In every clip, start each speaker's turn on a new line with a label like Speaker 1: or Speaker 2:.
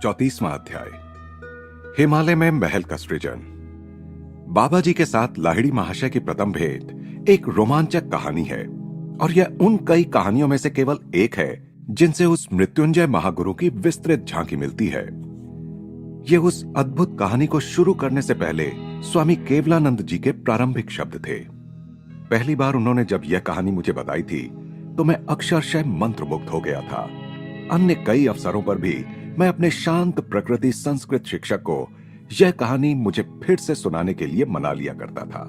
Speaker 1: 34वां अध्याय। हिमालय में महल का सृजन। बाबा जी के साथ लाहिड़ी महाशय की प्रथम भेंट एक रोमांचक कहानी है और यह उन कई कहानियों में से केवल एक है जिनसे उस मृत्युंजय महागुरु की विस्तृत झांकी मिलती है। यह उस अद्भुत कहानी को शुरू करने से पहले स्वामी केवलानंद जी के प्रारंभिक शब्द थे। पहली बार उन्होंने जब यह कहानी मुझे बताई थी तो मैं अक्षरशः मंत्रमुग्ध हो गया था। अन्य कई अवसरों पर भी मैं अपने शांत प्रकृति संस्कृत शिक्षक को यह कहानी मुझे फिर से सुनाने के लिए मना लिया करता था।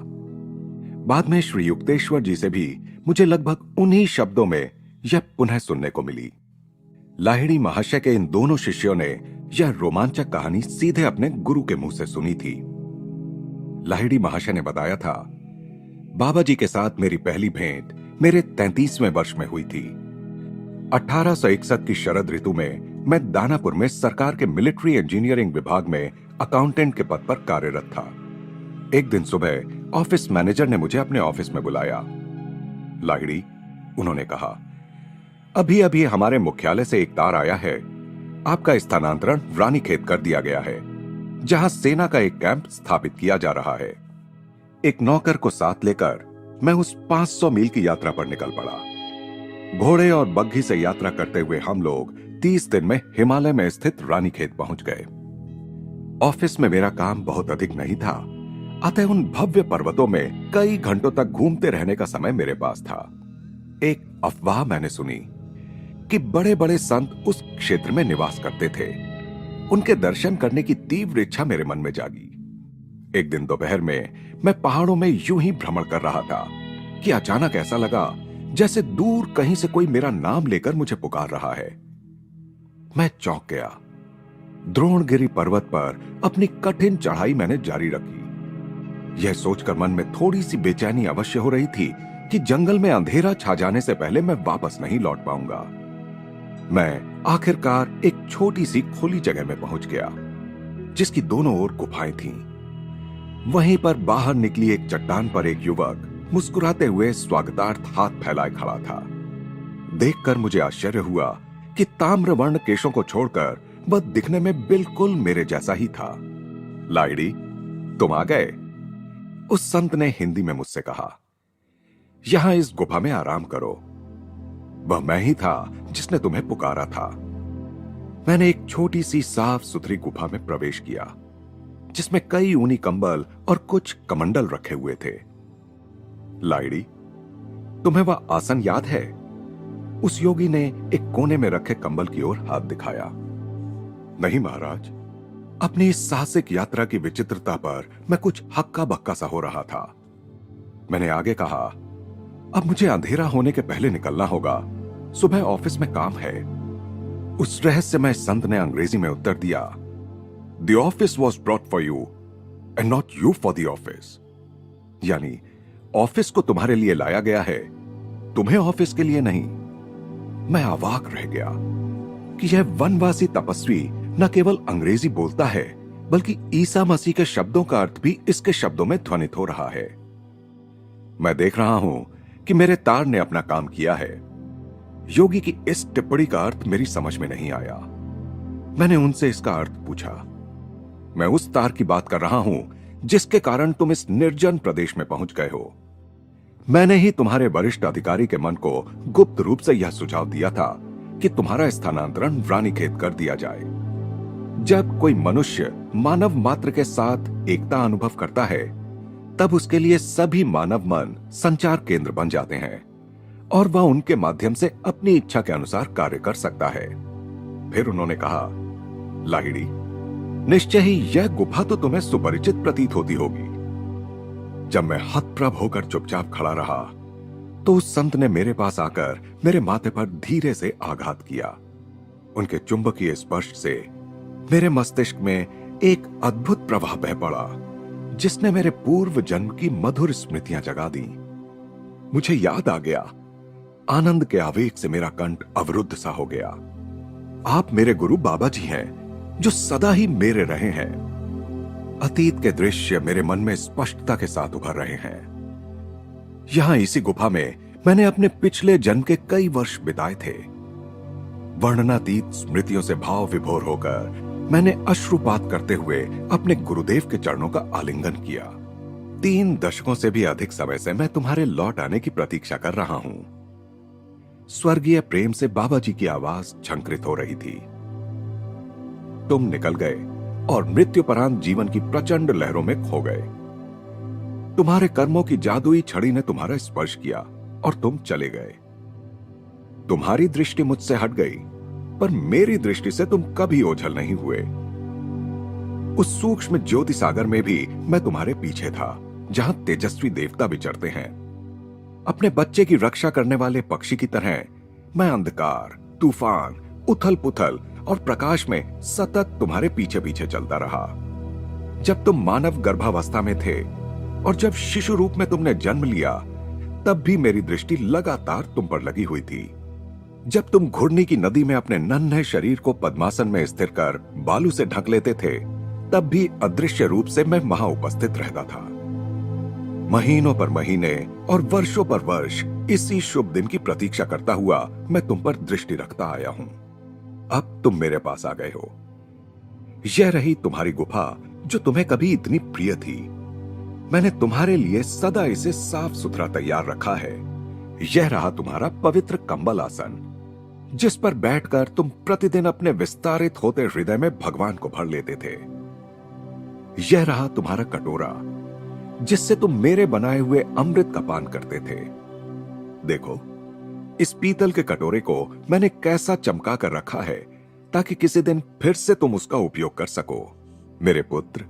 Speaker 1: बाद में श्री युक्तेश्वर जी से भी मुझे लगभग उन्हीं शब्दों में यह पुनः सुनने को मिली। लाहिड़ी महाशय के इन दोनों शिष्यों ने यह रोमांचक कहानी सीधे अपने गुरु के मुंह से सुनी थी। लाहिड़ी महाशय ने बताया था, बाबा जी के साथ मेरी पहली भेंट मेरे 33वें वर्ष में हुई थी। 1861 की शरद ऋतु में मैं दानापुर में सरकार के मिलिट्री इंजीनियरिंग विभाग में अकाउंटेंट के पद पर कार्यरत था। एक दिन सुबह ऑफिस मैनेजर ने मुझे अपने ऑफिस में बुलाया। लाहिड़ी, उन्होंने कहा, अभी अभी हमारे मुख्यालय से एक तार आया है। आपका स्थानांतरण रानीखेत कर दिया गया है, जहां सेना का एक कैंप स्थापित किया जा रहा है। एक नौकर को साथ लेकर मैं उस 500 मील की यात्रा पर निकल पड़ा। घोड़े और बग्घी से यात्रा करते हुए हम लोग 30 दिन में हिमालय में स्थित रानीखेत पहुंच गए। ऑफिस में मेरा काम बहुत अधिक नहीं था, अतः उन भव्य पर्वतों में कई घंटों तक घूमते रहने का समय मेरे पास था। एक अफवाह मैंने सुनी कि बड़े बड़े संत उस क्षेत्र में निवास करते थे। उनके दर्शन करने की तीव्र इच्छा मेरे मन में जागी। एक दिन दोपहर में मैं पहाड़ों में यूं ही भ्रमण कर रहा था कि अचानक ऐसा लगा जैसे दूर कहीं से कोई मेरा नाम लेकर मुझे पुकार रहा है। मैं चौंक गया। द्रोणगिरी पर्वत पर अपनी कठिन चढ़ाई मैंने जारी रखी। यह सोचकर मन में थोड़ी सी बेचैनी अवश्य हो रही थी कि जंगल में अंधेरा छा जाने से पहले मैं वापस नहीं लौट पाऊंगा। मैं आखिरकार एक छोटी सी खुली जगह में पहुंच गया, जिसकी दोनों ओर गुफाएं थीं। वहीं पर बाहर निकली एक चट्टान पर एक युवक मुस्कुराते हुए स्वागतार्थ हाथ फैलाए खड़ा था। देखकर मुझे आश्चर्य हुआ कि ताम्रवर्ण केशों को छोड़कर वह दिखने में बिल्कुल मेरे जैसा ही था। लाहिड़ी, तुम आ गए? उस संत ने हिंदी में मुझसे कहा, यहां इस गुफा में आराम करो। वह मैं ही था जिसने तुम्हें पुकारा था। मैंने एक छोटी सी साफ सुथरी गुफा में प्रवेश किया, जिसमें कई ऊनी कंबल और कुछ कमंडल रखे हुए थे। लाहिड़ी, तुम्हें वह आसन याद है? उस योगी ने एक कोने में रखे कंबल की ओर हाथ दिखाया। नहीं महाराज, अपनी इस साहसिक यात्रा की विचित्रता पर मैं कुछ हक्का बक्का सा हो रहा था। मैंने आगे कहा, अब मुझे अंधेरा होने के पहले निकलना होगा, सुबह ऑफिस में काम है। उस रहस्यमय संत ने अंग्रेजी में उत्तर दिया, The office was brought for you and not you for the office। यानी ऑफिस को तुम्हारे लिए लाया गया है, तुम्हें ऑफिस के लिए नहीं। मैं अवाक रह गया कि यह वनवासी तपस्वी न केवल अंग्रेजी बोलता है, बल्कि ईसा मसीह के शब्दों का अर्थ भी इसके शब्दों में ध्वनित हो रहा है। मैं देख रहा हूं कि मेरे तार ने अपना काम किया है। योगी की इस टिप्पणी का अर्थ मेरी समझ में नहीं आया। मैंने उनसे इसका अर्थ पूछा। मैं उस तार की बात कर रहा हूं जिसके कारण तुम इस निर्जन प्रदेश में पहुंच गए हो। मैंने ही तुम्हारे वरिष्ठ अधिकारी के मन को गुप्त रूप से यह सुझाव दिया था कि तुम्हारा स्थानांतरण रानीखेत कर दिया जाए। जब कोई मनुष्य मानव मात्र के साथ एकता अनुभव करता है, तब उसके लिए सभी मानव मन संचार केंद्र बन जाते हैं और वह उनके माध्यम से अपनी इच्छा के अनुसार कार्य कर सकता है। फिर उन्होंने कहा, लाहिड़ी, निश्चय ही यह गुफा तो तुम्हें सुपरिचित प्रतीत होती होगी। जब मैं हतप्रभ होकर चुपचाप खड़ा रहा, तो उस संत ने मेरे पास आकर मेरे माथे पर धीरे से आघात किया। उनके चुंबकीय स्पर्श से मेरे मस्तिष्क में एक अद्भुत प्रवाह बह पड़ा, जिसने मेरे पूर्व जन्म की मधुर स्मृतियां जगा दी। मुझे याद आ गया। आनंद के आवेग से मेरा कंठ अवरुद्ध सा हो गया। आप मेरे गुरु बाबा जी हैं, जो सदा ही मेरे रहे हैं। अतीत के दृश्य मेरे मन में स्पष्टता के साथ उभर रहे हैं। यहां इसी गुफा में मैंने अपने पिछले जन्म के कई वर्ष बिताए थे। वर्णनातीत स्मृतियों से भाव विभोर होकर मैंने अश्रुपात करते हुए अपने गुरुदेव के चरणों का आलिंगन किया। 3 दशकों से भी अधिक समय से मैं तुम्हारे लौट आने की प्रतीक्षा कर रहा हूं। स्वर्गीय प्रेम से बाबा जी की आवाज झंकृत हो रही थी। तुम निकल गए और मृत्युपरांत जीवन की प्रचंड लहरों में खो गए। तुम्हारे कर्मों की जादुई छड़ी ने तुम्हारा स्पर्श किया और तुम चले गए। तुम्हारी दृष्टि मुझसे हट गई, पर मेरी दृष्टि से तुम कभी ओझल नहीं हुए। उस सूक्ष्म ज्योति सागर में भी मैं तुम्हारे पीछे था, जहां तेजस्वी देवता विचरते हैं। अपने बच्चे की रक्षा करने वाले पक्षी की तरह मैं अंधकार, तूफान, उथल पुथल और प्रकाश में सतत तुम्हारे पीछे पीछे चलता रहा। जब तुम मानव गर्भावस्था में थे और जब शिशु रूप में तुमने जन्म लिया, तब भी मेरी दृष्टि लगातार तुम पर लगी हुई थी। जब तुम घुर्नी की नदी में अपने नन्हे शरीर को पद्मासन में स्थिर कर बालू से ढक लेते थे, तब भी अदृश्य रूप से मैं वहां उपस्थित रहता था। महीनों पर महीने और वर्षों पर वर्ष इसी शुभ दिन की प्रतीक्षा करता हुआ मैं तुम पर दृष्टि रखता आया हूं। अब तुम मेरे पास आ गए हो। यह रही तुम्हारी गुफा जो तुम्हें कभी इतनी प्रिय थी। मैंने तुम्हारे लिए सदा इसे साफ सुथरा तैयार रखा है। यह रहा तुम्हारा पवित्र कंबल आसन, जिस पर बैठकर तुम प्रतिदिन अपने विस्तारित होते हृदय में भगवान को भर लेते थे। यह रहा तुम्हारा कटोरा, जिससे तुम मेरे बनाए हुए अमृत का पान करते थे। देखो, इस पीतल के कटोरे को मैंने कैसा चमका कर रखा है, ताकि किसी दिन फिर से तुम उसका उपयोग कर सको। मेरे पुत्र,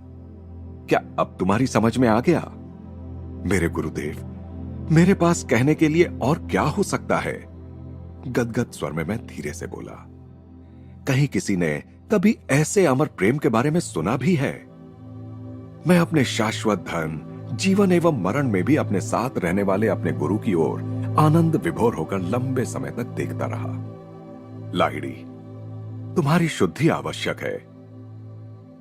Speaker 1: क्या अब तुम्हारी समझ में आ गया? मेरे गुरुदेव, मेरे पास कहने के लिए और क्या हो सकता है? गदगद स्वर में मैं धीरे से बोला। कहीं किसी ने कभी ऐसे अमर प्रेम के बारे में सुना भी है? मैं अपने शाश्वत धन, जीवन एवं मरण में भी अपने साथ रहने वाले अपने गुरु की ओर आनंद विभोर होकर लंबे समय तक देखता रहा। लाहिड़ी, तुम्हारी शुद्धि आवश्यक है।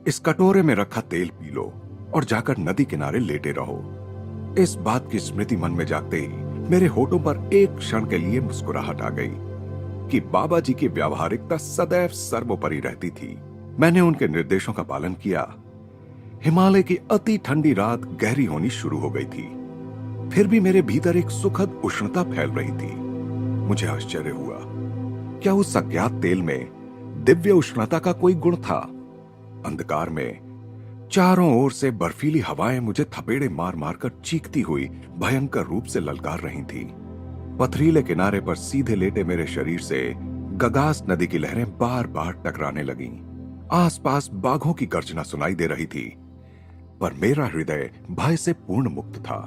Speaker 1: इस कटोरे में रखा तेल पी लो और जाकर नदी किनारे लेटे रहो। इस बात की स्मृति मन में जागते ही मेरे होठों पर एक क्षण के लिए मुस्कुराहट आ गई कि बाबा जी की व्यावहारिकता सदैव सर्वोपरि रहती थी। मैंने उनके निर्देशों का पालन किया। हिमालय की अति ठंडी रात गहरी होनी शुरू हो गई थी, फिर भी मेरे भीतर एक सुखद उष्णता फैल रही थी। मुझे आश्चर्य हुआ, क्या उस अज्ञात तेल में दिव्य उष्णता का कोई गुण था? अंधकार में चारों ओर से बर्फीली हवाएं मुझे थपेड़े मार मारकर चीखती हुई भयंकर रूप से ललकार रही थी। पथरीले किनारे पर सीधे लेटे मेरे शरीर से गगास नदी की लहरें बार बार टकराने लगीं। आसपास बाघों की गर्जना सुनाई दे रही थी, पर मेरा हृदय भय से पूर्ण मुक्त था।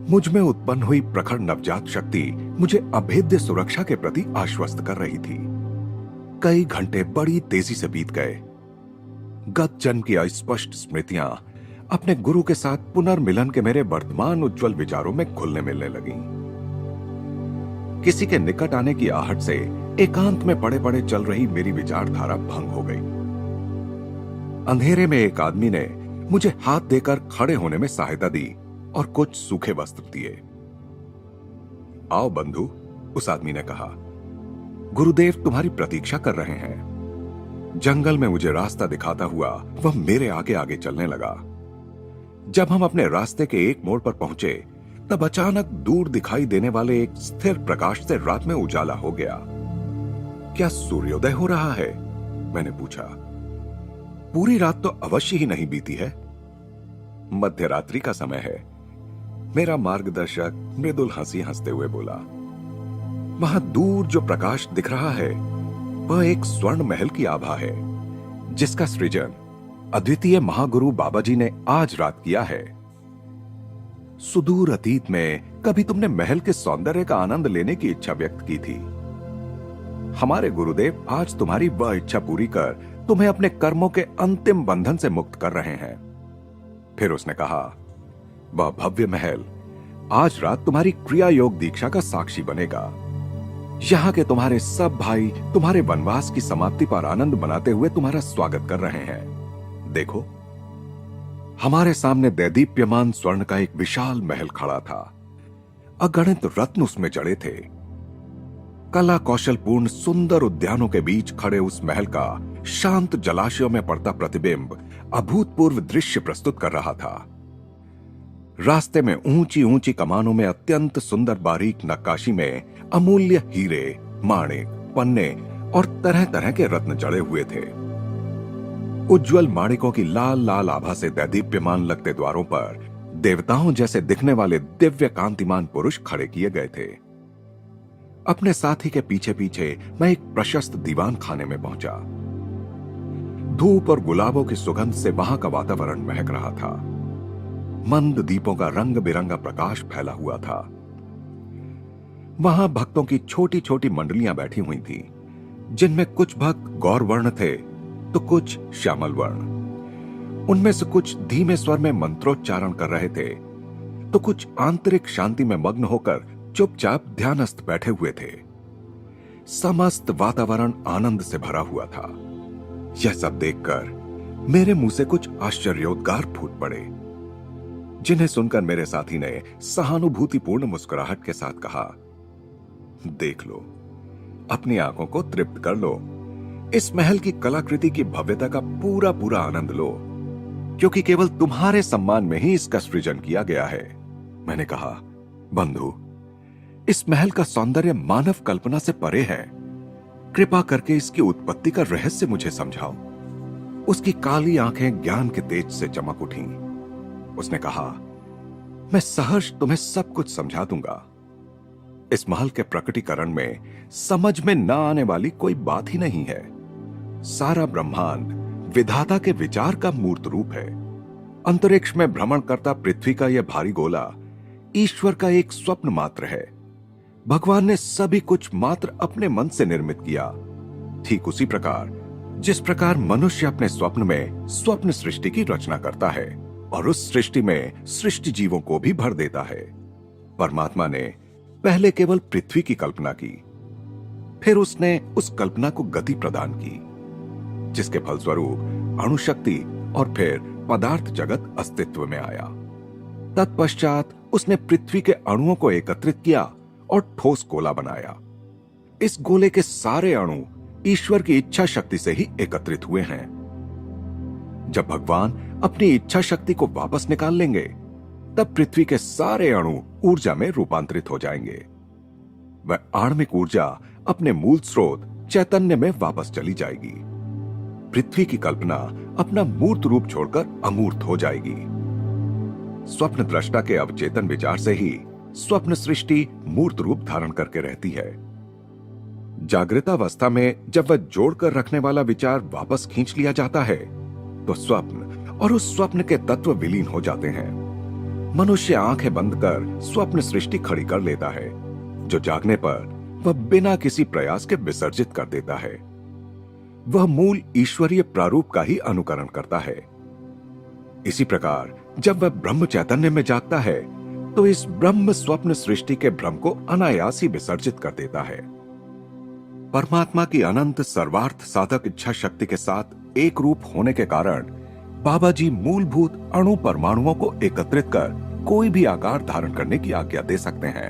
Speaker 1: मुझ में उत्पन्न हुई प्रखर नवजात शक्ति मुझे अभेद्य सुरक्षा के प्रति आश्वस्त कर रही थी। कई घंटे बड़ी तेजी से बीत गए। गत जन्म की अस्पष्ट स्मृतियां अपने गुरु के साथ पुनर्मिलन के मेरे वर्तमान उज्जवल विचारों में घुलने मिलने लगीं। किसी के निकट आने की आहट से एकांत में पड़े पड़े चल रही मेरी विचारधारा भंग हो गई। अंधेरे में एक आदमी ने मुझे हाथ देकर खड़े होने में सहायता दी और कुछ सूखे वस्त्र दिए। आओ बंधु, उस आदमी ने कहा, गुरुदेव तुम्हारी प्रतीक्षा कर रहे हैं। जंगल में मुझे रास्ता दिखाता हुआ वह मेरे आगे आगे चलने लगा। जब हम अपने रास्ते के एक मोड़ पर पहुंचे, तब अचानक दूर दिखाई देने वाले एक स्थिर प्रकाश से रात में उजाला हो गया। क्या सूर्योदय हो रहा है? मैंने पूछा। पूरी रात तो अवश्य ही नहीं बीती है। मध्यरात्रि का समय है, मेरा मार्गदर्शक मृदुल हंसी हंसते हुए बोला। वहां दूर जो प्रकाश दिख रहा है वह एक स्वर्ण महल की आभा है, जिसका सृजन अद्वितीय महागुरु बाबा जी ने आज रात किया है। सुदूर अतीत में कभी तुमने महल के सौंदर्य का आनंद लेने की इच्छा व्यक्त की थी। हमारे गुरुदेव आज तुम्हारी वह इच्छा पूरी कर तुम्हें अपने कर्मों के अंतिम बंधन से मुक्त कर रहे हैं। फिर उसने कहा, वह भव्य महल आज रात तुम्हारी क्रिया योग दीक्षा का साक्षी बनेगा। यहां के तुम्हारे सब भाई तुम्हारे वनवास की समाप्ति पर आनंद मनाते हुए तुम्हारा स्वागत कर रहे हैं। देखो, हमारे सामने दैदीप्यमान स्वर्ण का एक विशाल महल खड़ा था। अगणित रत्न उसमें जड़े थे। कला कौशलपूर्ण सुंदर उद्यानों के बीच खड़े उस महल का शांत जलाशयों में पड़ता प्रतिबिंब अभूतपूर्व दृश्य प्रस्तुत कर रहा था। रास्ते में ऊंची ऊंची कमानों में अत्यंत सुंदर बारीक नक्काशी में अमूल्य हीरे, माणिक, पन्ने और तरह तरह के रत्न जड़े हुए थे। उज्जवल माणिकों की लाल लाल आभा से दैदीप्यमान लगते द्वारों पर देवताओं जैसे दिखने वाले दिव्य कांतिमान पुरुष खड़े किए गए थे। अपने साथी के पीछे पीछे मैं एक प्रशस्त दीवान खाने में पहुंचा। धूप और गुलाबों की सुगंध से वहां का वातावरण महक रहा था। मंद दीपों का रंग बिरंगा प्रकाश फैला हुआ था। वहां भक्तों की छोटी छोटी मंडलियां बैठी हुई थीं, जिनमें कुछ भक्त गौर वर्ण थे तो कुछ श्यामल वर्ण। उनमें से कुछ धीमे स्वर में मंत्रोच्चारण कर रहे थे तो कुछ आंतरिक शांति में मग्न होकर चुपचाप ध्यानस्थ बैठे हुए थे। समस्त वातावरण आनंद से भरा हुआ था। यह सब देखकर मेरे मुंह से कुछ आश्चर्योद्गार फूट पड़े, जिन्हें सुनकर मेरे साथी ने सहानुभूतिपूर्ण मुस्कुराहट के साथ कहा, देख लो, अपनी आंखों को तृप्त कर लो, इस महल की कलाकृति की भव्यता का पूरा पूरा आनंद लो, क्योंकि केवल तुम्हारे सम्मान में ही इसका सृजन किया गया है। मैंने कहा, बंधु, इस महल का सौंदर्य मानव कल्पना से परे है। कृपा करके इसकी उत्पत्ति का रहस्य मुझे समझाओ। उसकी काली आंखें ज्ञान के तेज से चमक उठीं। उसने कहा, मैं सहर्ष तुम्हें सब कुछ समझा दूंगा। इस महल के प्रकटीकरण में समझ में न आने वाली कोई बात ही नहीं है। सारा ब्रह्मांड विधाता के विचार का मूर्त रूप है। अंतरिक्ष में भ्रमण करता पृथ्वी का यह भारी गोला ईश्वर का एक स्वप्न मात्र है। भगवान ने सभी कुछ मात्र अपने मन से निर्मित किया। ठीक उसी प्रकार जिस प्रकार मनुष्य अपने स्वप्न में स्वप्न सृष्टि की रचना करता है और उस सृष्टि में सृष्टि जीवों को भी भर देता है। परमात्मा ने पहले केवल पृथ्वी की कल्पना की, फिर उसने उस कल्पना को गति प्रदान की, जिसके फलस्वरूप अणुशक्ति और फिर पदार्थ जगत अस्तित्व में आया। तत्पश्चात उसने पृथ्वी के अणुओं को एकत्रित किया और ठोस गोला बनाया। इस गोले के सारे अणु ईश्वर की इच्छा शक्ति से ही एकत्रित हुए हैं। जब भगवान अपनी इच्छा शक्ति को वापस निकाल लेंगे, तब पृथ्वी के सारे अणु ऊर्जा में रूपांतरित हो जाएंगे। वह आणविक ऊर्जा अपने मूल स्रोत चैतन्य में वापस चली जाएगी। पृथ्वी की कल्पना अपना मूर्त रूप छोड़कर अमूर्त हो जाएगी। स्वप्न दृष्टा के अवचेतन विचार से ही स्वप्न सृष्टि मूर्त रूप धारण करके रहती है। जागृतावस्था में जब वह जोड़कर रखने वाला विचार वापस खींच लिया जाता है, तो स्वप्न और उस स्वप्न के तत्व विलीन हो जाते हैं। मनुष्य आंखें बंद कर स्वप्न सृष्टि खड़ी कर लेता है, जो जागने पर वह बिना किसी प्रयास के विसर्जित कर देता है। वह मूल ईश्वरीय प्रारूप का ही अनुकरण करता है। इसी प्रकार जब वह ब्रह्म चैतन्य में जागता है, तो इस ब्रह्म स्वप्न सृष्टि के भ्रम को अनायास ही विसर्जित कर देता है। परमात्मा की अनंत सर्वार्थ साधक इच्छा शक्ति के साथ एक रूप होने के कारण बाबा जी मूलभूत अणु परमाणुओं को एकत्रित कर कोई भी आकार धारण करने की आज्ञा दे सकते हैं।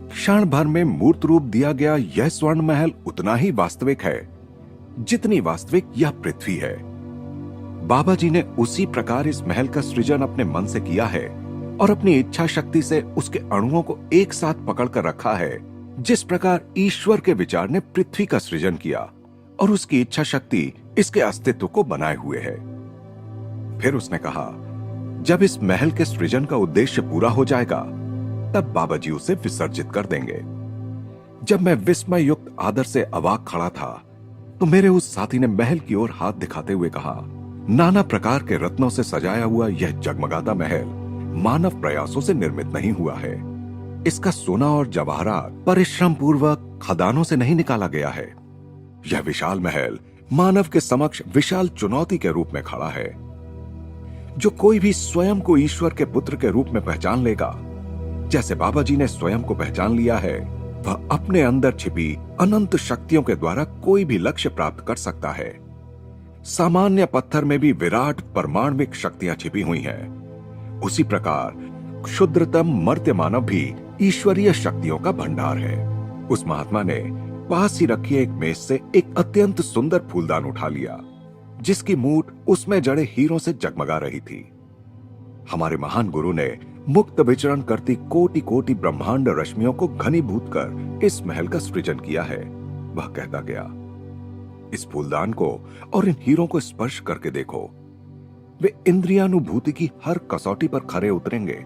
Speaker 1: क्षण भर में मूर्त रूप दिया गया यह स्वर्ण महल उतना ही वास्तविक है जितनी वास्तविक यह पृथ्वी है। बाबा जी ने उसी प्रकार इस महल का सृजन अपने मन से किया है और अपनी इच्छा शक्ति से उसके अणुओं को एक साथ पकड़कर रखा है, जिस प्रकार ईश्वर के विचार ने पृथ्वी का सृजन किया और उसकी इच्छा शक्ति इसके अस्तित्व को बनाए हुए है। फिर उसने कहा, जब इस महल के सृजन का उद्देश्य पूरा हो जाएगा, तब बाबा जी उसे विसर्जित कर देंगे। जब मैं विस्मय युक्त आदर से अवाक खड़ा था, तो मेरे उस साथी ने महल की ओर हाथ दिखाते हुए कहा, नाना प्रकार के रत्नों से सजाया हुआ यह जगमगाता महल मानव प्रयासों से निर्मित नहीं हुआ है। इसका सोना और जवाहरात परिश्रम पूर्वक खदानों से नहीं निकाला गया है। यह विशाल महल मानव के समक्ष विशाल चुनौती के रूप में खड़ा है। जो कोई भी स्वयं को ईश्वर के पुत्र के रूप में पहचान लेगा, जैसे बाबा जी ने स्वयं को पहचान लिया है, वह अपने अंदर छिपी अनंत शक्तियों के द्वारा कोई भी लक्ष्य प्राप्त कर सकता है। सामान्य पत्थर में भी विराट परमाणुविक शक्तियां छिपी हुई हैं। उसी प्रकार क्षुद्रतम मर्त्य मानव भी ईश्वरीय शक्तियों का भंडार है। उस महात्मा ने पास ही रखी एक मेज से एक अत्यंत सुंदर फूलदान उठा लिया, जिसकी मूठ उसमें जड़े हीरों से जगमगा रही थी। हमारे महान गुरु ने मुक्त विचरण करती कोटि कोटि ब्रह्मांड रश्मियों को घनीभूत कर इस महल का सृजन किया है, वह कहता गया। इस फूलदान को और इन हीरों को स्पर्श करके देखो, वे इंद्रियानुभूति की हर कसौटी पर खरे उतरेंगे।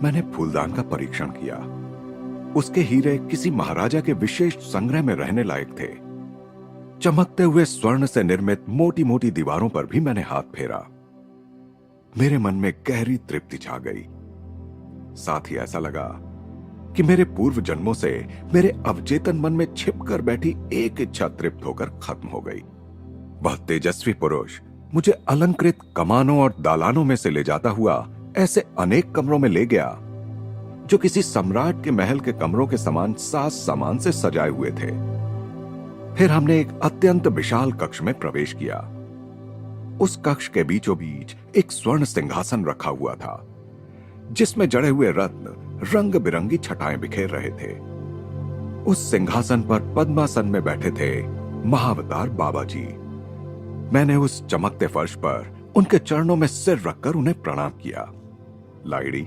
Speaker 1: मैंने फूलदान का परीक्षण किया। उसके हीरे किसी महाराजा के विशेष संग्रह में रहने लायक थे। चमकते हुए स्वर्ण से निर्मित मोटी मोटी दीवारों पर भी मैंने हाथ फेरा। मेरे मन में गहरी तृप्ति छा गई। साथ ही ऐसा लगा कि मेरे पूर्व जन्मों से मेरे अवचेतन मन में छिपकर बैठी एक इच्छा तृप्त होकर खत्म हो गई। वह तेजस्वी पुरुष मुझे अलंकृत कमानों और दालानों में से ले जाता हुआ ऐसे अनेक कमरों में ले गया जो किसी सम्राट के महल के कमरों के समान साज सामान से सजाए हुए थे। फिर हमने एक अत्यंत विशाल कक्ष में प्रवेश किया। उस कक्ष के बीचों बीच एक स्वर्ण सिंहासन रखा हुआ था, जिसमें जड़े हुए रत्न रंग बिरंगी छटाएं बिखेर रहे थे। उस सिंहासन पर पद्मासन में बैठे थे महाअवतार बाबा जी। मैंने उस चमकते फर्श पर उनके चरणों में सिर रखकर उन्हें प्रणाम किया। लाइडी,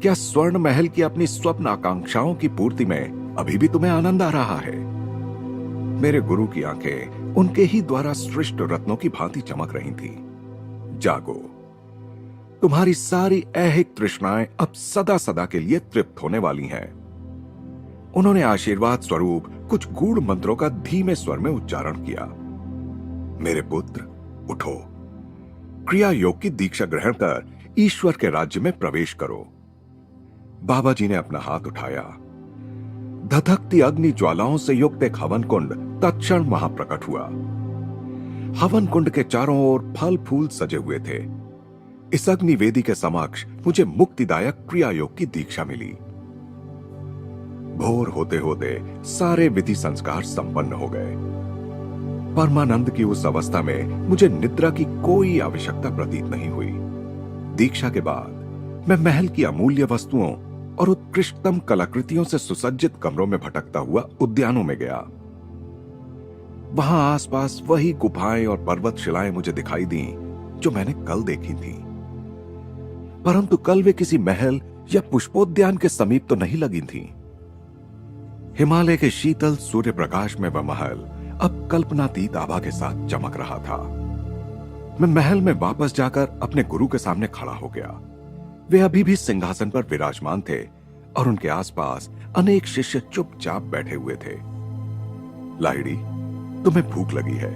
Speaker 1: क्या स्वर्ण महल की अपनी स्वप्न आकांक्षाओं की पूर्ति में अभी भी तुम्हें आनंद आ रहा है? मेरे गुरु की आंखें उनके ही द्वारा सृष्ट रत्नों की भांति चमक रही थी। जागो, तुम्हारी सारी ऐहिक तृष्णाएं अब सदा सदा के लिए तृप्त होने वाली हैं। उन्होंने आशीर्वाद स्वरूप कुछ गूढ़ मंत्रों का धीमे स्वर में उच्चारण किया। मेरे पुत्र, उठो, क्रिया योग की दीक्षा ग्रहण कर ईश्वर के राज्य में प्रवेश करो। बाबा जी ने अपना हाथ उठाया। धधकती अग्नि ज्वालाओं से युक्त एक हवन कुंड तत्क्षण वहां प्रकट हुआ। हवन कुंड के चारों ओर फल फूल सजे हुए थे। इस अग्नि वेदी के समक्ष मुझे मुक्तिदायक क्रिया योग की दीक्षा मिली। भोर होते होते सारे विधि संस्कार संपन्न हो गए। परमानंद की उस अवस्था में मुझे निद्रा की कोई आवश्यकता प्रतीत नहीं हुई। दीक्षा के बाद मैं महल की अमूल्य वस्तुओं और उत्कृष्टतम कलाकृतियों से सुसज्जित कमरों में भटकता हुआ उद्यानों में गया। वहां आसपास वही गुफाएं और पर्वत शिलाएं मुझे दिखाई दी जो मैंने कल देखी थी, परंतु कल वे किसी महल या पुष्पोद्यान के समीप तो नहीं लगी थी। हिमालय के शीतल सूर्य प्रकाश में वह महल अब कल्पनातीत आभा के साथ चमक रहा था। मैं महल में वापस जाकर अपने गुरु के सामने खड़ा हो गया। वे अभी भी सिंहासन पर विराजमान थे और उनके आसपास अनेक शिष्य चुपचाप बैठे हुए थे। लाहिड़ी, तुम्हें भूख लगी है?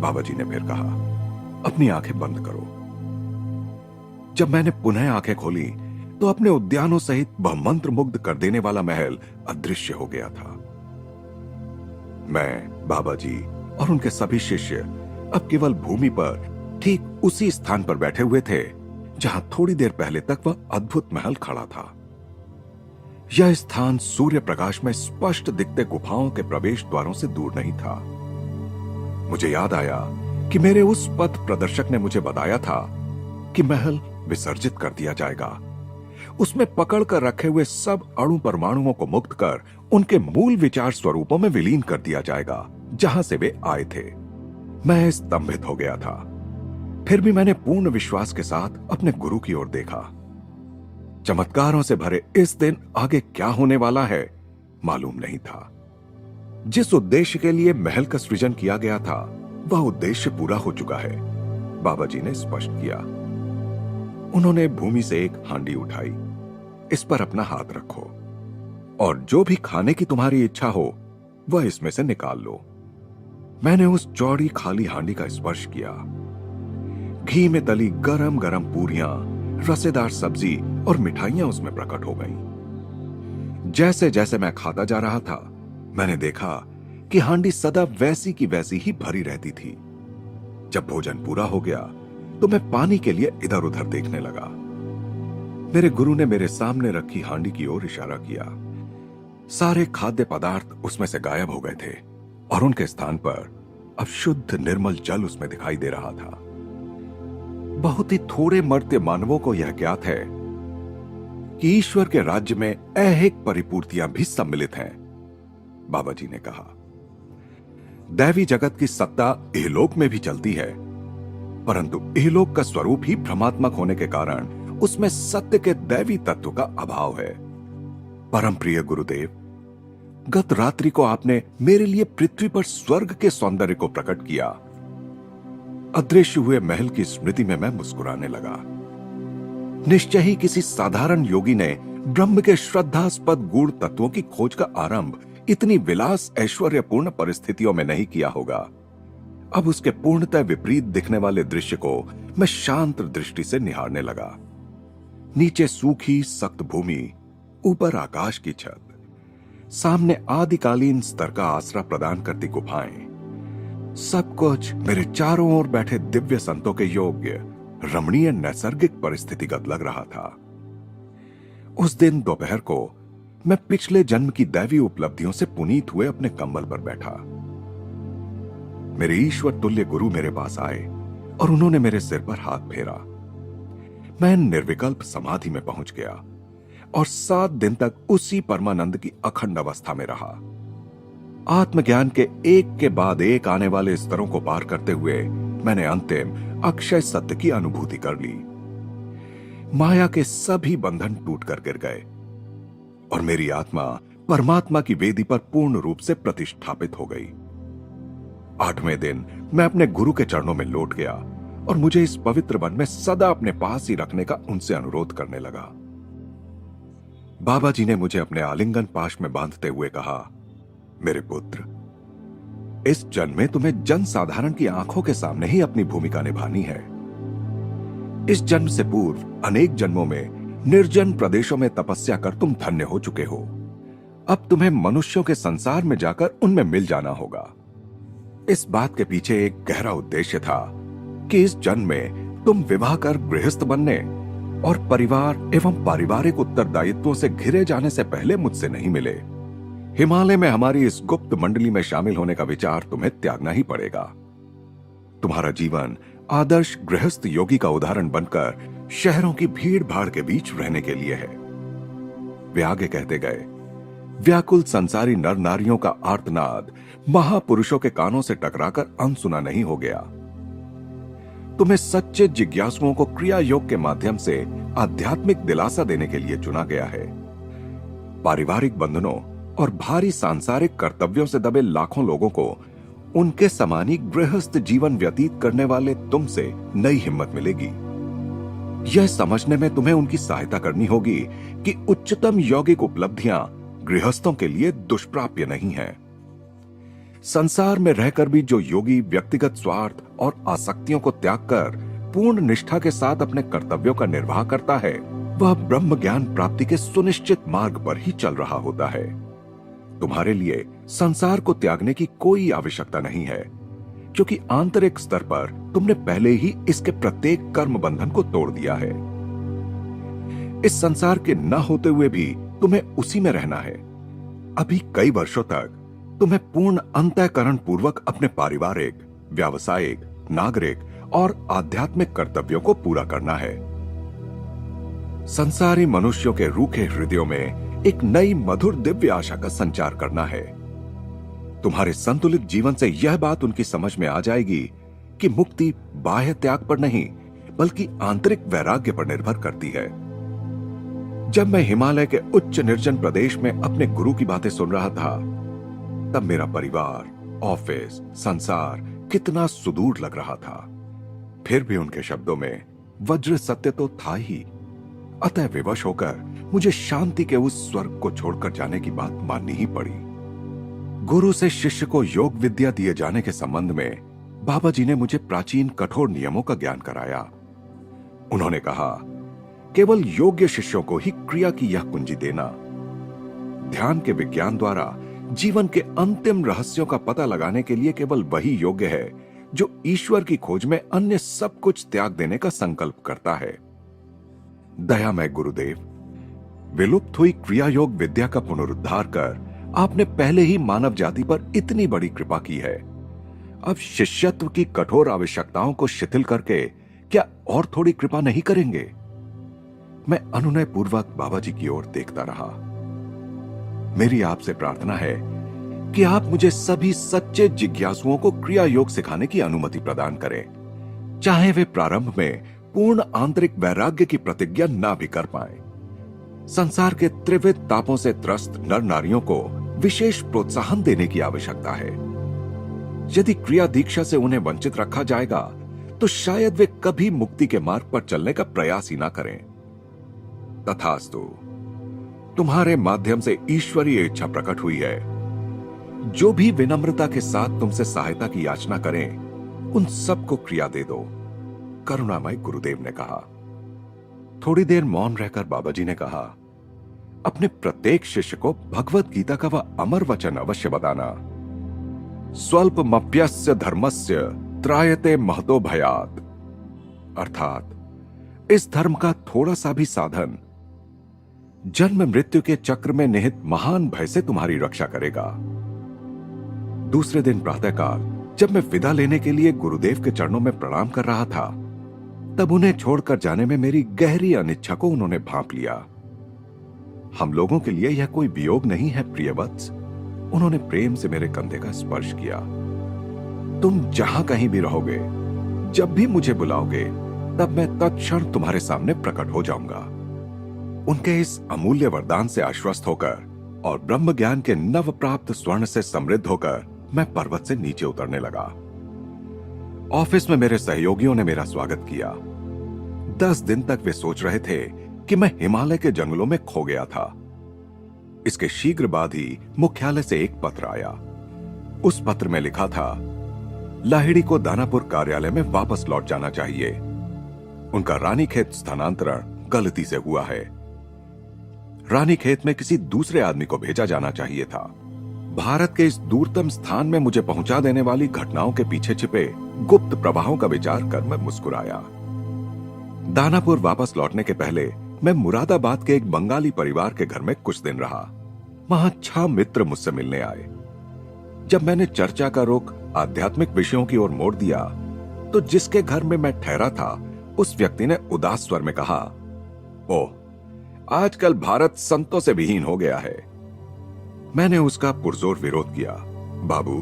Speaker 1: बाबा जी ने फिर कहा। अपनी आंखें बंद करो। जब मैंने पुनः आंखें खोली तो अपने उद्यानों सहित वह मंत्रमुग्ध कर देने वाला महल अदृश्य हो गया था। मैं, बाबा जी और उनके सभी शिष्य अब केवल भूमि पर ठीक उसी स्थान पर बैठे हुए थे जहां थोड़ी देर पहले तक वह अद्भुत महल खड़ा था। यह स्थान सूर्य प्रकाश में स्पष्ट दिखते गुफाओं के प्रवेश द्वारों से दूर नहीं था। मुझे याद आया कि मेरे उस पथ प्रदर्शक ने मुझे बताया था कि महल विसर्जित कर दिया जाएगा। उसमें पकड़ कर रखे हुए सब अणु परमाणुओं को मुक्त कर उनके मूल विचार स्वरूपों में विलीन कर दिया जाएगा जहां से वे आए थे। मैं स्तंभित हो गया था। फिर भी मैंने पूर्ण विश्वास के साथ अपने गुरु की ओर देखा। चमत्कारों से भरे इस दिन आगे क्या होने वाला है मालूम नहीं था। जिस उद्देश्य के लिए महल का सृजन किया गया था वह उद्देश्य पूरा हो चुका है, बाबा जी ने स्पष्ट किया। उन्होंने भूमि से एक हांडी उठाई। इस पर अपना हाथ रखो और जो भी खाने की तुम्हारी इच्छा हो वह इसमें से निकाल लो। मैंने उस चौड़ी खाली हांडी का स्पर्श किया। घी में तली गरम गरम पूरियां, रसेदार सब्जी और मिठाइयां उसमें प्रकट हो गईं। जैसे जैसे मैं खाता जा रहा था मैंने देखा कि हांडी सदा वैसी की वैसी ही भरी रहती थी। जब भोजन पूरा हो गया तो मैं पानी के लिए इधर उधर देखने लगा। मेरे गुरु ने मेरे सामने रखी हांडी की ओर इशारा किया। सारे खाद्य पदार्थ उसमें से गायब हो गए थे और उनके स्थान पर अब शुद्ध निर्मल जल उसमें दिखाई दे रहा था। बहुत ही थोड़े मर्त्य मानवों को यह ज्ञात है कि ईश्वर के राज्य में ऐहिक परिपूर्तियां भी सम्मिलित हैं। बाबा जी ने कहा, दैवी जगत की सत्ता इहलोक में भी चलती है, परंतु इहलोक का स्वरूप ही भ्रमात्मक होने के कारण उसमें सत्य के दैवी तत्व का अभाव है। परम प्रिय गुरुदेव, गत रात्रि को आपने मेरे लिए पृथ्वी पर स्वर्ग के सौंदर्य को प्रकट किया। अदृश्य हुए महल की स्मृति में मैं मुस्कुराने लगा। निश्चय ही किसी साधारण योगी ने ब्रह्म के श्रद्धास्पद गूढ़ तत्वों की खोज का आरंभ इतनी विलास ऐश्वर्यपूर्ण परिस्थितियों में नहीं किया होगा। अब उसके पूर्णतः विपरीत दिखने वाले दृश्य को मैं शांत दृष्टि से निहारने लगा। नीचे सूखी सख्त भूमि, ऊपर आकाश की छत, सामने आदिकालीन स्तर का आसरा प्रदान करती गुफाएं, सब कुछ मेरे चारों ओर बैठे दिव्य संतों के योग्य रमणीय नैसर्गिक परिस्थितिगत लग रहा था। उस दिन दोपहर को मैं पिछले जन्म की दैवी उपलब्धियों से पुनीत हुए अपने कंबल पर बैठा। मेरे ईश्वर तुल्य गुरु मेरे पास आए और उन्होंने मेरे सिर पर हाथ फेरा। मैं निर्विकल्प समाधि में पहुंच गया और 7 दिन तक उसी परमानंद की अखंड अवस्था में रहा। आत्मज्ञान के एक के बाद एक आने वाले स्तरों को पार करते हुए मैंने अंतिम अक्षय सत्य की अनुभूति कर ली। माया के सभी बंधन टूट कर गिर गए और मेरी आत्मा परमात्मा की वेदी पर पूर्ण रूप से प्रतिष्ठापित हो गई। 8वें दिन मैं अपने गुरु के चरणों में लौट गया और मुझे इस पवित्र वन में सदा अपने पास ही रखने का उनसे अनुरोध करने लगा। बाबा जी ने मुझे अपने आलिंगन पाश में बांधते हुए कहा, मेरे पुत्र, इस जन्म में तुम्हें जन साधारण की आंखों के सामने ही अपनी भूमिका निभानी है। इस जन्म से पूर्व अनेक जन्मों में निर्जन प्रदेशों में तपस्या कर तुम धन्य हो चुके हो। अब तुम्हें मनुष्यों के संसार में जाकर उनमें मिल जाना होगा। इस बात के पीछे एक गहरा उद्देश्य था कि इस जन्म में तुम विवाह कर गृहस्थ बनने और परिवार एवं पारिवारिक उत्तरदायित्वों से घिरे जाने से पहले मुझसे नहीं मिले। हिमालय में हमारी इस गुप्त मंडली में शामिल होने का विचार तुम्हें त्यागना ही पड़ेगा। तुम्हारा जीवन आदर्श गृहस्थ योगी का उदाहरण बनकर शहरों की भीड़ भाड़ के बीच रहने के लिए है। वे आगे कहते गए, व्याकुल संसारी नर नारियों का आर्तनाद महापुरुषों के कानों से टकराकर अनसुना नहीं हो गया। तुम्हें सच्चे जिज्ञासुओं को क्रिया योग के माध्यम से आध्यात्मिक दिलासा देने के लिए चुना गया है। पारिवारिक बंधनों और भारी सांसारिक कर्तव्यों से दबे लाखों लोगों को उनके समानी गृहस्थ जीवन व्यतीत करने वाले तुमसे नई हिम्मत मिलेगी। यह समझने में तुम्हें उनकी सहायता करनी होगी कि उच्चतम यौगिक उपलब्धियां गृहस्थों के लिए दुष्प्राप्य नहीं है। संसार में रहकर भी जो योगी व्यक्तिगत स्वार्थ और आसक्तियों को त्याग कर पूर्ण निष्ठा के साथ अपने कर्तव्यों का निर्वाह करता है, वह ब्रह्म ज्ञान प्राप्ति के सुनिश्चित मार्ग पर ही चल रहा होता है। तुम्हारे लिए संसार को त्यागने की कोई आवश्यकता नहीं है, क्योंकि आंतरिक स्तर पर तुमने पहले ही इसके प्रत्येक कर्म बंधन को तोड़ दिया है। इस संसार के न होते हुए भी तुम्हें उसी में रहना है। अभी कई वर्षों तक तुम्हें पूर्ण अंतःकरण पूर्वक अपने पारिवारिक, व्यावसायिक, नागरिक और आध्यात्मिक कर्तव्यों को पूरा करना है। संसारी मनुष्यों के रूखे हृदयों में एक नई मधुर दिव्य आशा का संचार करना है। तुम्हारे संतुलित जीवन से यह बात उनकी समझ में आ जाएगी कि मुक्ति बाह्य त्याग पर नहीं बल्कि आंतरिक वैराग्य पर निर्भर करती है। जब मैं हिमालय के उच्च निर्जन प्रदेश में अपने गुरु की बातें सुन रहा था, तब मेरा परिवार, ऑफिस, संसार कितना सुदूर लग रहा था। फिर भी उनके शब्दों में वज्र सत्य तो था ही। अतः विवश होकर मुझे शांति के उस स्वर्ग को छोड़कर जाने की बात माननी ही पड़ी। गुरु से शिष्य को योग विद्या दिए जाने के संबंध में बाबा जी ने मुझे प्राचीन कठोर नियमों का ज्ञान कराया। उन्होंने कहा, केवल योग्य शिष्यों को ही क्रिया की यह कुंजी देना। ध्यान के विज्ञान द्वारा जीवन के अंतिम रहस्यों का पता लगाने के लिए केवल वही योग्य है जो ईश्वर की खोज में अन्य सब कुछ त्याग देने का संकल्प करता है। दयामय गुरुदेव, विलुप्त हुई क्रिया योग विद्या का पुनरुद्धार कर आपने पहले ही मानव जाति पर इतनी बड़ी कृपा की है। अब शिष्यत्व की कठोर आवश्यकताओं को शिथिल करके क्या और थोड़ी कृपा नहीं करेंगे? मैं अनुनय पूर्वक बाबा जी की ओर देखता रहा। मेरी आपसे प्रार्थना है कि आप मुझे सभी सच्चे जिज्ञासुओं को क्रिया योग सिखाने की अनुमति प्रदान करें, चाहे वे प्रारंभ में पूर्ण आंतरिक वैराग्य की प्रतिज्ञा ना भी कर पाए। संसार के त्रिविध तापों से त्रस्त नर नारियों को विशेष प्रोत्साहन देने की आवश्यकता है। यदि क्रिया दीक्षा से उन्हें वंचित रखा जाएगा तो शायद वे कभी मुक्ति के मार्ग पर चलने का प्रयास ही ना करें। तथास्तु, तुम्हारे माध्यम से ईश्वरीय इच्छा प्रकट हुई है। जो भी विनम्रता के साथ तुमसे सहायता की याचना करें, उन सबको क्रिया दे दो, करुणामय गुरुदेव ने कहा। थोड़ी देर मौन रहकर बाबा जी ने कहा, अपने प्रत्येक शिष्य को भगवत गीता का वह अमर वचन अवश्य बताना, स्वल्पमप्यस्य धर्मस्य त्रायते महतो भयात्, अर्थात इस धर्म का थोड़ा सा भी साधन जन्म मृत्यु के चक्र में निहित महान भय से तुम्हारी रक्षा करेगा। दूसरे दिन प्रातःकाल जब मैं विदा लेने के लिए गुरुदेव के चरणों में प्रणाम कर रहा था, तब उन्हें छोड़कर जाने में मेरी गहरी अनिच्छा को उन्होंने भांप लिया। हम लोगों के लिए यह कोई वियोग नहीं है प्रियवत्स, उन्होंने प्रेम से मेरे कंधे का स्पर्श किया। तुम जहां कहीं भी रहोगे, जब भी मुझे बुलाओगे, तब मैं तत्क्षण तुम्हारे सामने प्रकट हो जाऊंगा। उनके इस अमूल्य वरदान से आश्वस्त होकर और ब्रह्म ज्ञान के नव प्राप्त स्वर्ण से समृद्ध होकर मैं पर्वत से नीचे उतरने लगा। ऑफिस में मेरे सहयोगियों ने मेरा स्वागत किया। 10 दिन तक वे सोच रहे थे कि मैं हिमालय के जंगलों में खो गया था। इसके शीघ्र बाद ही मुख्यालय से एक पत्र आया। उस पत्र में लिखा था, लाहिड़ी को दानापुर कार्यालय में वापस लौट जाना चाहिए। उनका रानीखेत स्थानांतरण गलती से हुआ है। रानीखेत में किसी दूसरे आदमी को भेजा जाना चाहिए था। भारत के इस दूरतम स्थान में मुझे पहुंचा देने वाली घटनाओं के पीछे छिपे गुप्त प्रवाहों का विचार कर मैं मुस्कुराया। दानापुर वापस लौटने के पहले मैं मुरादाबाद के एक बंगाली परिवार के घर में कुछ दिन रहा। वहां 6 मित्र मुझसे मिलने आए। जब मैंने चर्चा का रुख आध्यात्मिक विषयों की ओर मोड़ दिया, तो जिसके घर में मैं ठहरा था, उस व्यक्ति ने उदास स्वर में कहा, ओह, आजकल भारत संतों से विहीन हो गया है। मैंने उसका पुरजोर विरोध किया। बाबू,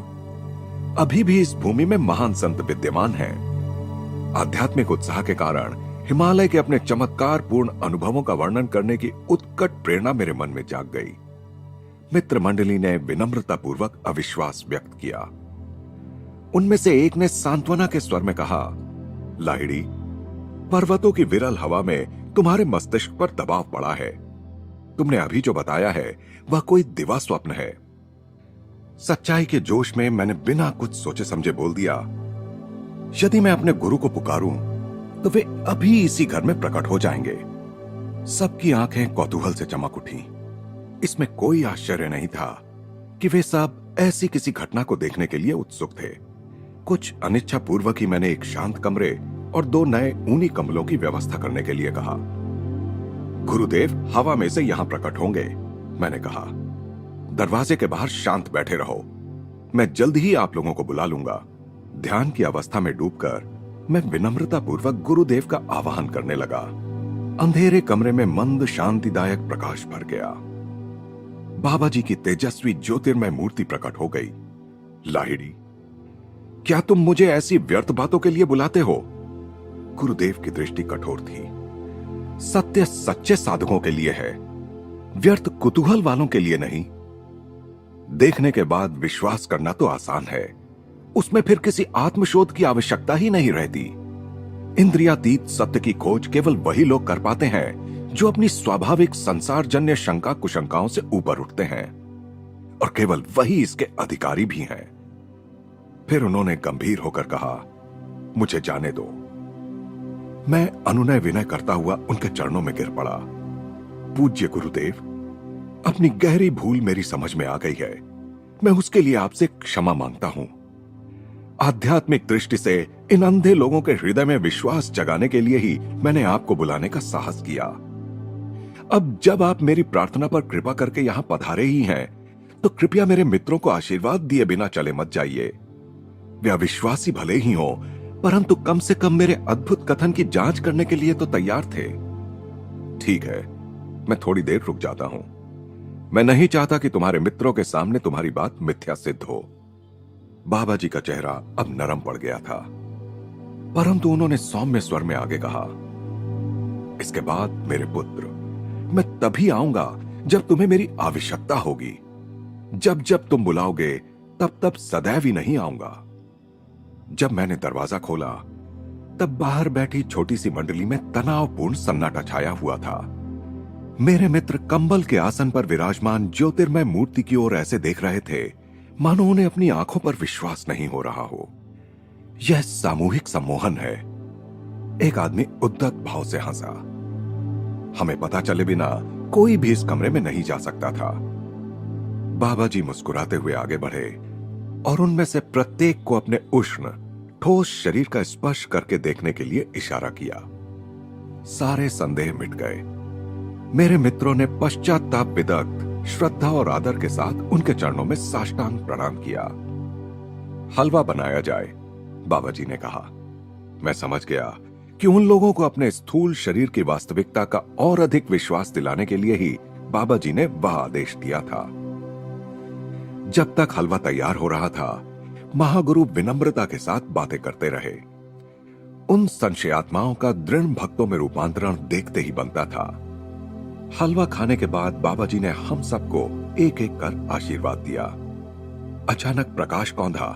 Speaker 1: अभी भी इस भूमि में महान संत विद्यमान हैं। आध्यात्मिक उत्साह के कारण हिमालय के अपने चमत्कार पूर्ण अनुभवों का वर्णन करने की उत्कट प्रेरणा मेरे मन में जाग गई। मित्र मंडली ने विनम्रता पूर्वक अविश्वास व्यक्त किया। उनमें से एक ने सांत्वना के स्वर में कहा, लाहिड़ी, पर्वतों की विरल हवा में तुम्हारे मस्तिष्क पर दबाव पड़ा है। तुमने अभी जो बताया है वह कोई दिवा स्वप्न है। सच्चाई के जोश में मैंने बिना कुछ सोचे समझे बोल दिया, यदि मैं अपने गुरु को पुकारूं तो वे अभी इसी घर में प्रकट हो जाएंगे। सबकी आंखें कौतूहल से चमक उठी। इसमें कोई आश्चर्य नहीं था कि वे सब ऐसी किसी घटना को देखने के लिए उत्सुक थे। कुछ अनिच्छा पूर्वक ही मैंने एक शांत कमरे और 2 नए ऊनी कंबलों की व्यवस्था करने के लिए कहा। गुरुदेव हवा में से यहां प्रकट होंगे, मैंने कहा। दरवाजे के बाहर शांत बैठे रहो, मैं जल्द ही आप लोगों को बुला लूंगा। ध्यान की अवस्था में डूबकर मैं विनम्रता पूर्वक गुरुदेव का आवाहन करने लगा। अंधेरे कमरे में मंद शांतिदायक प्रकाश भर गया। बाबा जी की तेजस्वी ज्योतिर्मय मूर्ति प्रकट हो गई। लाहिड़ी, क्या तुम मुझे ऐसी व्यर्थ बातों के लिए बुलाते हो? गुरुदेव की दृष्टि कठोर थी। सत्य सच्चे साधकों के लिए है, व्यर्थ कुतूहल वालों के लिए नहीं। देखने के बाद विश्वास करना तो आसान है, उसमें फिर किसी आत्मशोध की आवश्यकता ही नहीं रहती। इंद्रियातीत सत्य की खोज केवल वही लोग कर पाते हैं जो अपनी स्वाभाविक संसारजन्य शंका कुशंकाओं से ऊपर उठते हैं, और केवल वही इसके अधिकारी भी हैं। फिर उन्होंने गंभीर होकर कहा, मुझे जाने दो। मैं अनुनय विनय करता हुआ उनके चरणों में गिर पड़ा। पूज्य गुरुदेव, अपनी गहरी भूल मेरी समझ में आ गई है, मैं उसके लिए आपसे क्षमा मांगता हूं। आध्यात्मिक दृष्टि से इन अंधे लोगों के हृदय में विश्वास जगाने के लिए ही मैंने आपको बुलाने का साहस किया। अब जब आप मेरी प्रार्थना पर कृपा करके यहां पधारे ही हैं, तो कृपया मेरे मित्रों को आशीर्वाद दिए बिना चले मत जाइए। वे अविश्वासी भले ही हों, परंतु कम से कम मेरे अद्भुत कथन की जांच करने के लिए तो तैयार थे। ठीक है, मैं थोड़ी देर रुक जाता हूं। मैं नहीं चाहता कि तुम्हारे मित्रों के सामने तुम्हारी बात मिथ्या सिद्ध हो। बाबा जी का चेहरा अब नरम पड़ गया था, परंतु उन्होंने सौम्य स्वर में आगे कहा, इसके बाद मेरे पुत्र, मैं तभी आऊंगा जब तुम्हें मेरी आवश्यकता होगी। जब जब तुम बुलाओगे तब तब सदैव ही नहीं आऊंगा। जब मैंने दरवाजा खोला तब बाहर बैठी छोटी सी मंडली में तनावपूर्ण सन्नाटा छाया हुआ था। मेरे मित्र कंबल के आसन पर विराजमान ज्योतिर्मय मूर्ति की ओर ऐसे देख रहे थे मानो उन्हें अपनी आंखों पर विश्वास नहीं हो रहा हो। यह सामूहिक सम्मोहन है। एक आदमी उद्दत भाव से हंसा। हमें पता चले बिना कोई भी इस कमरे में नहीं जा सकता था। बाबा जी मुस्कुराते हुए आगे बढ़े और उनमें से प्रत्येक को अपने उष्ण ठोस शरीर का स्पर्श करके देखने के लिए इशारा किया। सारे संदेह मिट गए। मेरे मित्रों ने पश्चाताप विदग्ध श्रद्धा और आदर के साथ उनके चरणों में साष्टांग प्रणाम किया। हलवा बनाया जाए, बाबा जी ने कहा। मैं समझ गया कि उन लोगों को अपने स्थूल शरीर की वास्तविकता का और अधिक विश्वास दिलाने के लिए ही बाबा जी ने वह आदेश दिया था। जब तक हलवा तैयार हो रहा था, महागुरु विनम्रता के साथ बातें करते रहे। उन संशयात्माओं का दृढ़ भक्तों में रूपांतरण देखते ही बनता था। हलवा खाने के बाद बाबा जी ने हम सबको एक एक कर आशीर्वाद दिया। अचानक प्रकाश कौंधा।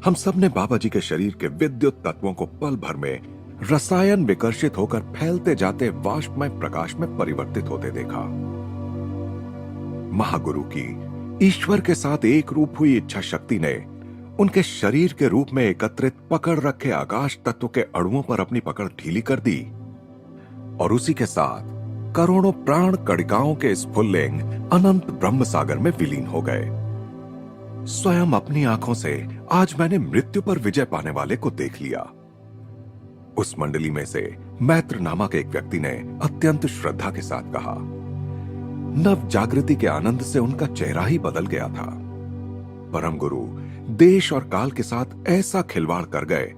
Speaker 1: हम सब ने बाबा जी के शरीर के विद्युत तत्वों को पल भर में रसायन विकर्षित होकर फैलते जाते वाष्पमय प्रकाश में परिवर्तित होते देखा। महागुरु की ईश्वर के साथ एक रूप हुई इच्छा शक्ति ने उनके शरीर के रूप में एकत्रित पकड़ रखे आकाश तत्व के अणुओं पर अपनी पकड़ ढीली कर दी और उसी के साथ करोड़ों प्राण कणिकाओं के स्फुल्लिंग अनंत ब्रह्म सागर में विलीन हो गए। स्वयं अपनी आंखों से आज मैंने मृत्यु पर विजय पाने वाले को देख लिया। उस मंडली में से मैत्र नामक एक व्यक्ति ने अत्यंत श्रद्धा के साथ कहा। नव जागृति के आनंद से उनका चेहरा ही बदल गया था। परम गुरु देश और काल के साथ ऐसा खिलवाड़ कर गए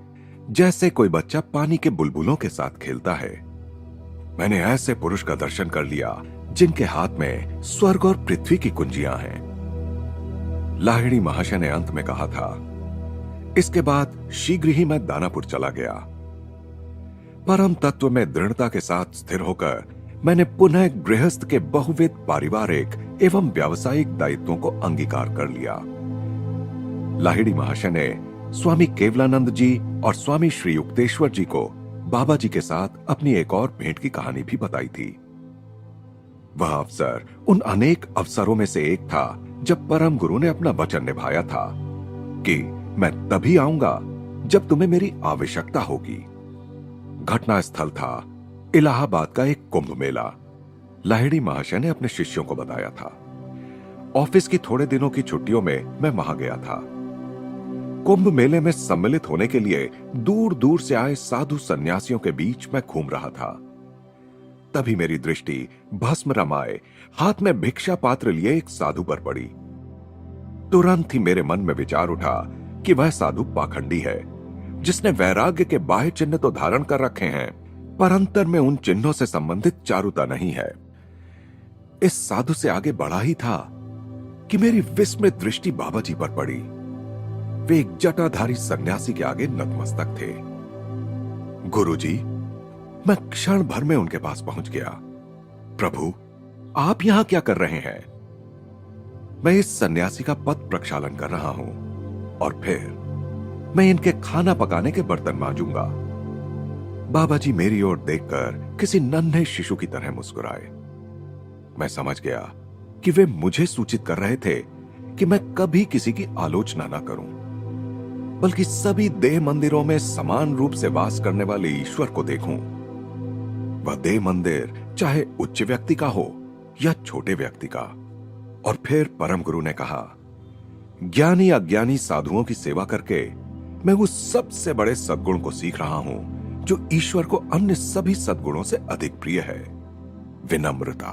Speaker 1: जैसे कोई बच्चा पानी के बुलबुलों के साथ खेलता है। मैंने ऐसे पुरुष का दर्शन कर लिया जिनके हाथ में स्वर्ग और पृथ्वी की कुंजियां हैं। लाहिड़ी महाशय ने अंत में कहा था, इसके बाद शीघ्र ही मैं दानापुर चला गया। परम तत्व में दृढ़ता के साथ स्थिर होकर मैंने पुनः गृहस्थ के बहुविध पारिवारिक एवं व्यावसायिक दायित्वों को अंगीकार कर लिया। लाहिड़ी महाशय ने स्वामी केवलानंद जी और स्वामी श्री युक्तेश्वर जी को बाबा जी के साथ अपनी एक और भेंट की कहानी भी बताई थी। वह अवसर उन अनेक अवसरों में से एक था जब परम गुरु ने अपना वचन निभाया था कि मैं तभी आऊंगा जब तुम्हें मेरी आवश्यकता होगी। घटना स्थल था इलाहाबाद का एक कुंभ मेला। लाहिड़ी महाशय ने अपने शिष्यों को बताया था। ऑफिस की थोड़े दिनों की छुट्टियों में मैं वहां गया था। कुंभ मेले में सम्मिलित होने के लिए दूर दूर से आए साधु सन्यासियों के बीच मैं घूम रहा था। तभी मेरी दृष्टि भस्म रमाए हाथ में भिक्षा पात्र लिए एक साधु पर पड़ी। तुरंत ही मेरे मन में विचार उठा कि वह साधु पाखंडी है, जिसने वैराग्य के बाह्य चिन्ह तो धारण कर रखे हैं, पर अंतर में उन चिन्हों से संबंधित चारुता नहीं है। इस साधु से आगे बढ़ा ही था कि मेरी विस्मित दृष्टि बाबा जी पर पड़ी। वे एक जटाधारी सन्यासी के आगे नतमस्तक थे। गुरुजी, मैं क्षण भर में उनके पास पहुंच गया। प्रभु, आप यहां क्या कर रहे हैं? मैं इस सन्यासी का पद प्रक्षालन कर रहा हूं और फिर मैं इनके खाना पकाने के बर्तन मांजूंगा। बाबा जी मेरी ओर देखकर किसी नन्हे शिशु की तरह मुस्कुराए। मैं समझ गया कि वे मुझे सूचित कर रहे थे कि मैं कभी किसी की आलोचना ना करूं, बल्कि सभी देह मंदिरों में समान रूप से वास करने वाले ईश्वर को देखूं। वह देह मंदिर चाहे उच्च व्यक्ति का हो या छोटे व्यक्ति का। और फिर परम गुरु ने कहा, ज्ञानी अज्ञानी साधुओं की सेवा करके मैं उस सबसे बड़े सद्गुण को सीख रहा हूं जो ईश्वर को अन्य सभी सद्गुणों से अधिक प्रिय है, विनम्रता।